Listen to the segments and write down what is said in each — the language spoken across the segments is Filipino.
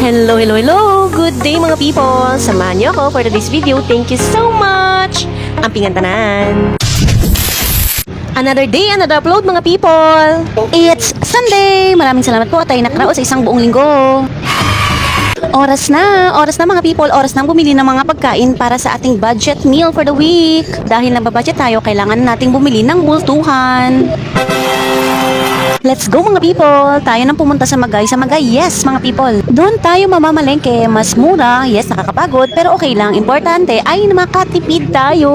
Hello, hello, hello! Good day mga people! Samahan niyo ako for today's video. Thank you so much! Ampingan tanan! Another day, another upload mga people! It's Sunday! Maraming salamat po at tayo nakarao sa isang buong linggo. Oras na mga people, oras na bumili ng mga pagkain para sa ating budget meal for the week. Dahil nababudget tayo, kailangan nating bumili ng bultuhan. Let's go mga people! Tayo nang pumunta sa Magay. Sa Magay, yes mga people. Doon tayo mamamalengke. Mas mura, yes nakakapagod, pero okay lang. Importante ay makatipid tayo.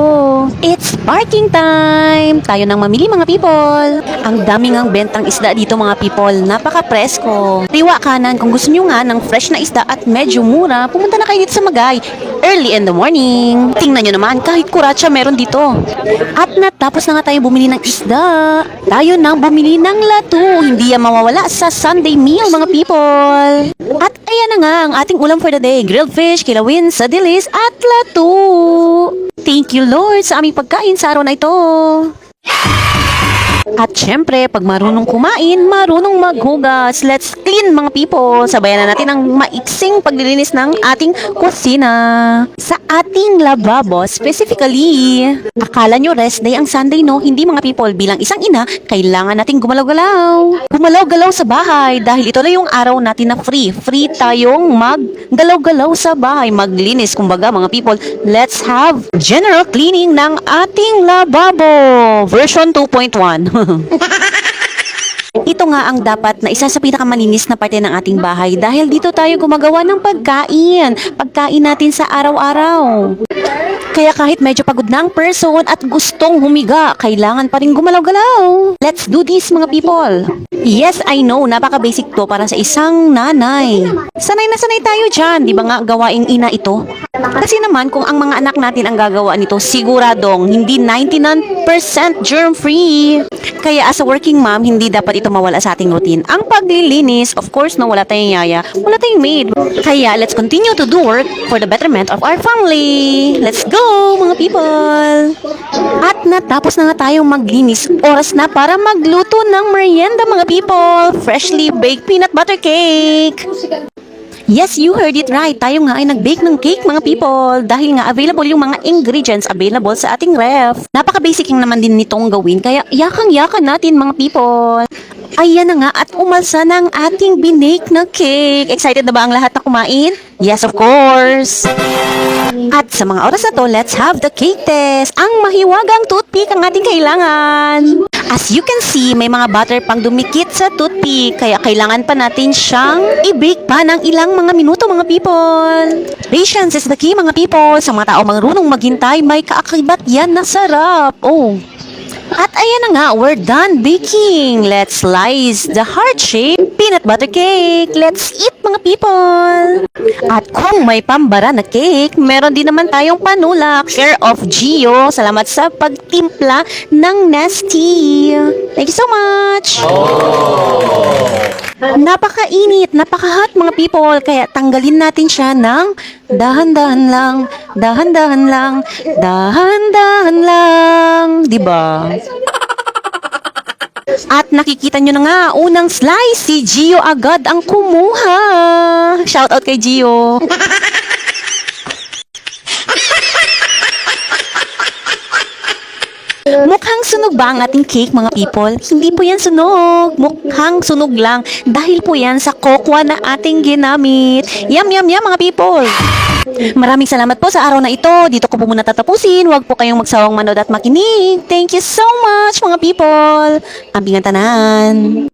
It's parking time! Tayo nang mamili mga people. Ang daming ang bentang isda dito mga people. Napaka-presko. Riwa kanan, kung gusto nyo nga ng fresh na isda at medyo mura, pumunta na kayo dito sa Magay. Early in the morning. Tingnan nyo naman, kahit kuratsa meron dito. At natapos na nga tayo bumili ng isda. Tayo nang bumili ng lato. Hindi yan mawawala sa Sunday meal mga people. At ayan na nga ang ating ulam for the day. Grilled fish, kilawin, sadilis at lato. Thank you Lord sa aming pagkain sa araw na ito. At syempre, pag marunong kumain, marunong maghugas. Let's clean mga people. Sabayan na natin ang maiksing paglilinis ng ating kusina. Sa ating lababo, specifically. Akala nyo rest day ang Sunday, no? Hindi mga people. Bilang isang ina, kailangan nating gumalaw-galaw. Gumalaw-galaw sa bahay dahil ito na yung araw natin na free. Free tayong maggalaw-galaw sa bahay. Maglinis, kumbaga mga people. Let's have general cleaning ng ating lababo. Version 2.1. Ito nga ang dapat na isa sa pinakamalinis na parte ng ating bahay dahil dito tayo gumagawa ng pagkain natin sa araw-araw. Kaya kahit medyo pagod na ang person at gustong humiga, kailangan pa rin gumalaw-galaw. Let's do this mga people. Yes, I know, napaka-basic to para sa isang nanay. Sanay na sanay tayo dyan, di ba nga gawaing ina ito? Kasi naman kung ang mga anak natin ang gagawa nito, siguradong hindi 99% germ-free. Kaya as a working mom, hindi dapat ito mawala sa ating routine. Ang paglilinis, of course, no, wala tayong yaya, wala tayong maid. Kaya let's continue to do work for the betterment of our family. Let's go, mga people! At natapos na nga tayong maglinis. Oras na para magluto ng merienda, mga people. Freshly baked peanut butter cake. Yes, you heard it right. Tayo nga ay nag-bake ng cake mga people dahil nga available yung mga ingredients available sa ating ref. Napaka-basic lang naman din nitong gawin kaya yakang-yakan natin mga people. Ayan na nga at umalsa na ang ating binake na cake. Excited na ba ang lahat na kumain? Yes, of course! At sa mga oras na to, let's have the cake test. Ang mahiwagang toothpick ang ating kailangan. As you can see, may mga butter pang dumikit sa toothpick. Kaya kailangan pa natin siyang i-bake pa ng ilang mga minuto mga people. Patience is the key mga people. Sa mga tao marunong maghintay, may kaakibat yan na sarap. Oh! At ayan na nga, we're done baking. Let's slice the heart-shaped peanut butter cake. Let's eat mga people. At kung may pambara na cake, meron din naman tayong panulak. Care of Gio. Salamat sa pagtimpla ng Nesty. Thank you so much. Napakainit, napaka-hot mga people. Kaya tanggalin natin siya ng dahan-dahan lang, dahan-dahan lang, dahan-dahan lang. Diba? At nakikita nyo na nga, unang slice, si Gio agad ang kumuha. Shoutout kay Gio. Mukhang sunog ba ang ating cake mga people? Hindi po yan sunog. Mukhang sunog lang dahil po yan sa kokwa na ating ginamit. Yum, yum, yum mga people. Maraming salamat po sa araw na ito. Dito ko po muna tatapusin. Huwag po kayong magsawang manood at makinig. Thank you so much mga people. Ampingan tanan.